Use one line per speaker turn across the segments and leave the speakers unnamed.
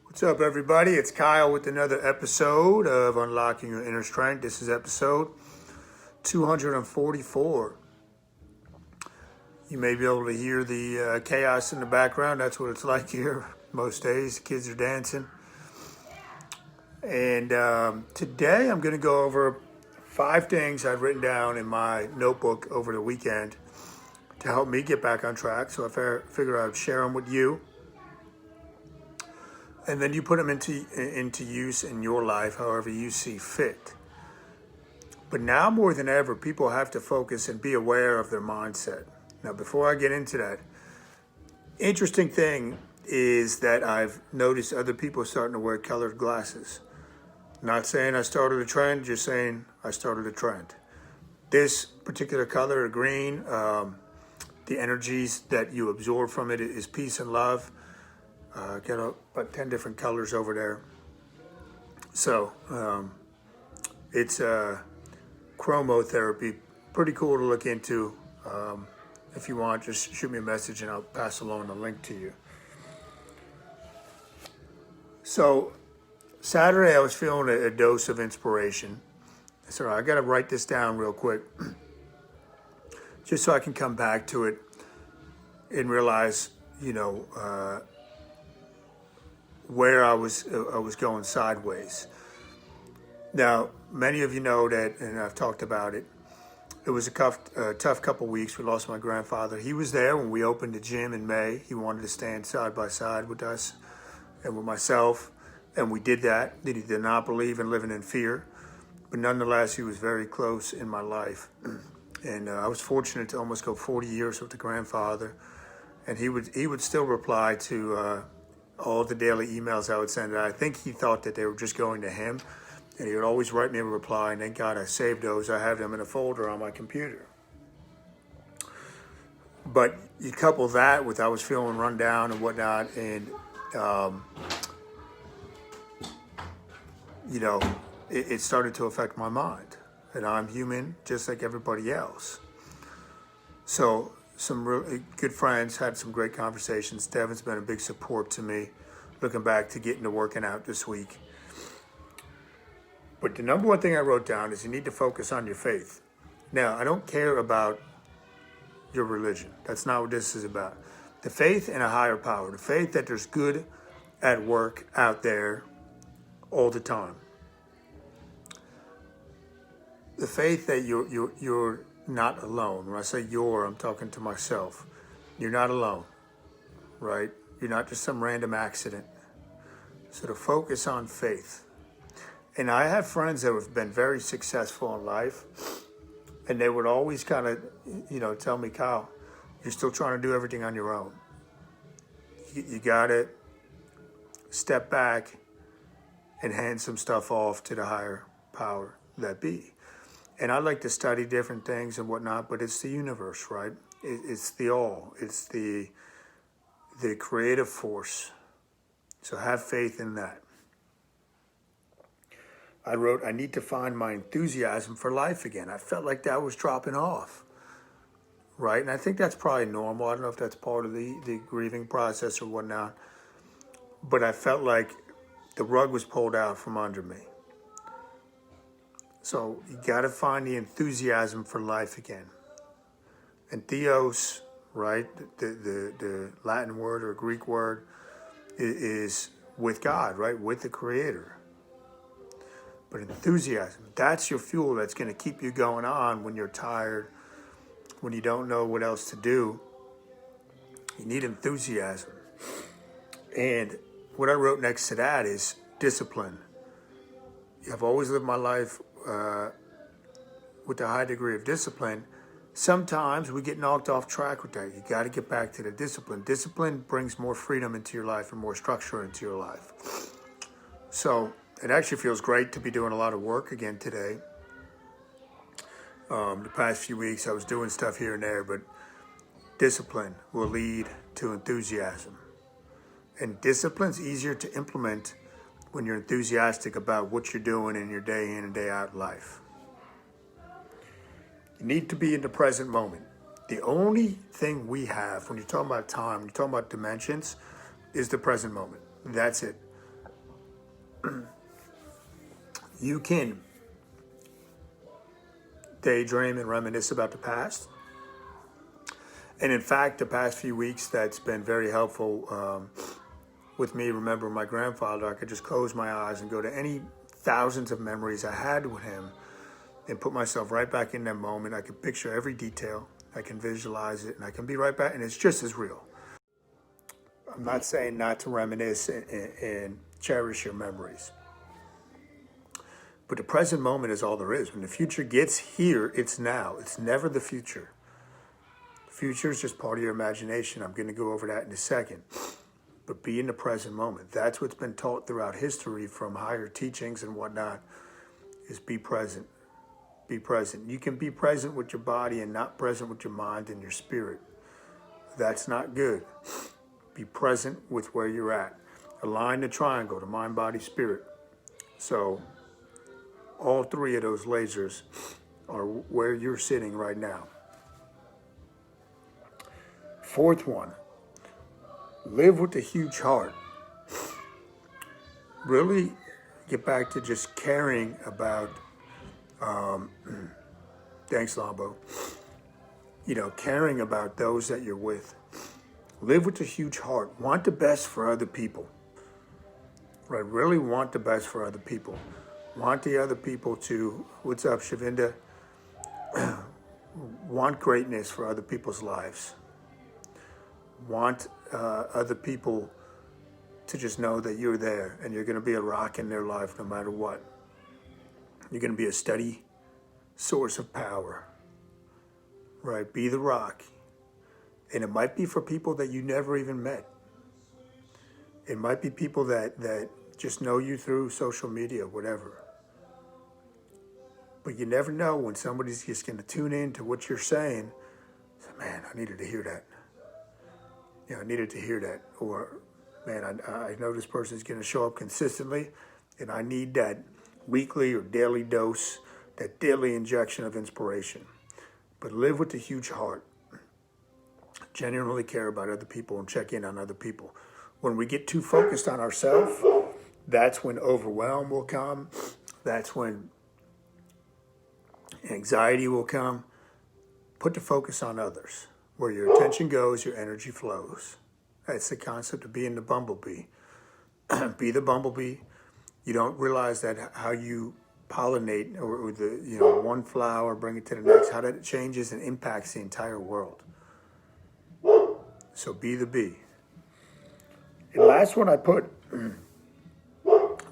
What's up, everybody? It's Kyle with another episode of Unlocking Your Inner Strength. This is episode 244. You may be able to hear the chaos in the background. That's what it's like here most days. The kids are dancing. And today I'm going to go over 5 things I've written down in my notebook over the weekend to help me get back on track. So I figured I'd share them with you. And then you put them into use in your life however you see fit. But now more than ever, people have to focus and be aware of their mindset. Now, before I get into that, interesting thing is that I've noticed other people starting to wear colored glasses. Not saying I started a trend, just saying I started a trend. This particular color, green, the energies that you absorb from it is peace and love. Got about 10 different colors over there. So it's chromotherapy. Pretty cool to look into. If you want, just shoot me a message and I'll pass along the link to you. So Saturday I was feeling a dose of inspiration. So I got to write this down real quick just so I can come back to it and realize, where I was going sideways. Now, many of you know that, and I've talked about it. It was a tough couple weeks. We lost my grandfather. He was there when we opened the gym in May. He wanted to stand side by side with us and with myself, and we did that. He did not believe in living in fear, but nonetheless, he was very close in my life. And I was fortunate to almost go 40 years with the grandfather, and he would still reply to all the daily emails I would send. I think he thought that they were just going to him, and he would always write me a reply, and thank God I saved those. I have them in a folder on my computer. But you couple that with I was feeling run down and whatnot, and it started to affect my mind. And I'm human just like everybody else. So some really good friends, had some great conversations. Devin's been a big support to me, looking back to getting to working out this week. But the number one thing I wrote down is you need to focus on your faith. Now, I don't care about your religion. That's not what this is about. The faith in a higher power, the faith that there's good at work out there all the time. The faith that you're not alone. When I say you're, I'm talking to myself. You're not alone, right? You're not just some random accident. So to focus on faith. And I have friends that have been very successful in life, and they would always kind of, tell me, Kyle, you're still trying to do everything on your own. You got to step back and hand some stuff off to the higher power that be. And I like to study different things and whatnot, but it's the universe, right? It's the all. It's the creative force. So have faith in that. I wrote, I need to find my enthusiasm for life again. I felt like that was dropping off, right? And I think that's probably normal. I don't know if that's part of the grieving process or whatnot. But I felt like the rug was pulled out from under me. So you got to find the enthusiasm for life again. And theos, right, the Latin word or Greek word is with God, right, with the Creator. But enthusiasm, that's your fuel that's going to keep you going on when you're tired, when you don't know what else to do. You need enthusiasm. And what I wrote next to that is discipline. I've always lived my life with a high degree of discipline. Sometimes we get knocked off track with that. You got to get back to the discipline. Discipline brings more freedom into your life and more structure into your life. So it actually feels great to be doing a lot of work again today. The past few weeks I was doing stuff here and there, but discipline will lead to enthusiasm. And discipline's easier to implement when you're enthusiastic about what you're doing in your day in and day out life. You need to be in the present moment. The only thing we have when you're talking about time, when you're talking about dimensions, is the present moment. That's it. You can daydream and reminisce about the past. And in fact, the past few weeks, that's been very helpful with me. Remember my grandfather, I could just close my eyes and go to any thousands of memories I had with him and put myself right back in that moment. I can picture every detail. I can visualize it, and I can be right back, and it's just as real. I'm not saying not to reminisce and cherish your memories. But the present moment is all there is. When the future gets here, it's now. It's never the future. The future is just part of your imagination. I'm going to go over that in a second. But be in the present moment. That's what's been taught throughout history from higher teachings and whatnot, is be present. Be present. You can be present with your body and not present with your mind and your spirit. That's not good. Be present with where you're at. Align the triangle, the mind, body, spirit. So all three of those lasers are where you're sitting right now. Fourth one, live with a huge heart. Really get back to just caring about, thanks Lambo, caring about those that you're with. Live with a huge heart. Want the best for other people. Right? Really want the best for other people. Want the other people to, what's up, Shavinda? Want greatness for other people's lives. Want other people to just know that you're there and you're going to be a rock in their life no matter what. You're going to be a steady source of power. Right? Be the rock. And it might be for people that you never even met. It might be people that just know you through social media, whatever. But you never know when somebody's just going to tune in to what you're saying. Say, man, I needed to hear that. I needed to hear that. Or, man, I know this person's going to show up consistently, and I need that weekly or daily dose, that daily injection of inspiration. But live with a huge heart. Genuinely care about other people and check in on other people. When we get too focused on ourselves, that's when overwhelm will come. That's when anxiety will come. Put the focus on others. Where your attention goes, your energy flows. That's the concept of being the bumblebee. Be the bumblebee. You don't realize that how you pollinate or the one flower, bring it to the next, how that changes and impacts the entire world. So be the bee. And last one I put,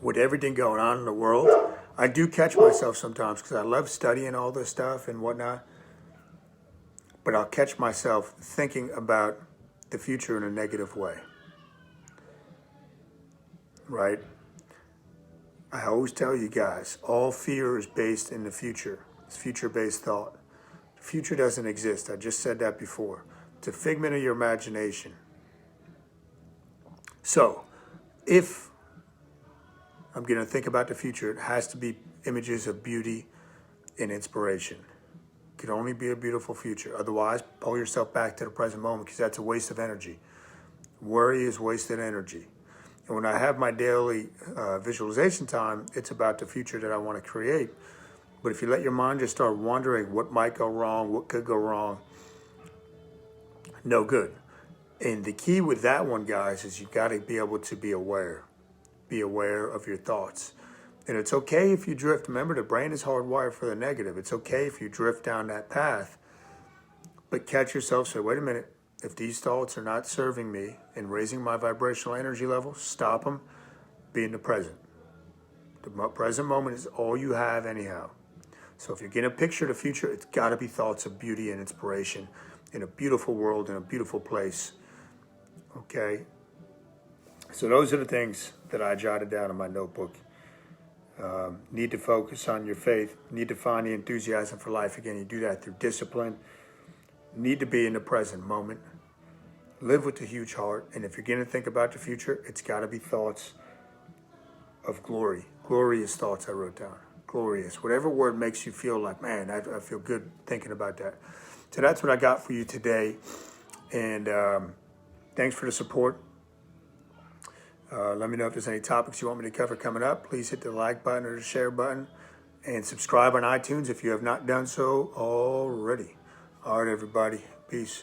with everything going on in the world, I do catch myself sometimes because I love studying all this stuff and whatnot. But I'll catch myself thinking about the future in a negative way. Right? I always tell you guys, all fear is based in the future. It's future-based thought. The future doesn't exist. I just said that before. It's a figment of your imagination. So, if I'm going to think about the future, it has to be images of beauty and inspiration. It can only be a beautiful future. Otherwise, pull yourself back to the present moment because that's a waste of energy. Worry is wasted energy. And when I have my daily visualization time, it's about the future that I want to create. But if you let your mind just start wondering what might go wrong, what could go wrong, no good. And the key with that one, guys, is you got to be able to be aware. Be aware of your thoughts. And it's okay if you drift. Remember, the brain is hardwired for the negative. It's okay if you drift down that path. But catch yourself, say, wait a minute. If these thoughts are not serving me and raising my vibrational energy level, stop them. Be in the present. The present moment is all you have anyhow. So if you're going to picture the future, it's got to be thoughts of beauty and inspiration in a beautiful world, in a beautiful place. Okay? So those are the things that I jotted down in my notebook. Need to focus on your faith. Need to find the enthusiasm for life again. You do that through discipline. Need to be in the present moment. Live with a huge heart. And if you're going to think about the future, it's got to be thoughts of glory. Glorious thoughts I wrote down. Glorious. Whatever word makes you feel like, man, I feel good thinking about that. So that's what I got for you today. And thanks for the support. Let me know if there's any topics you want me to cover coming up. Please hit the like button or the share button and subscribe on iTunes if you have not done so already. All right, everybody. Peace.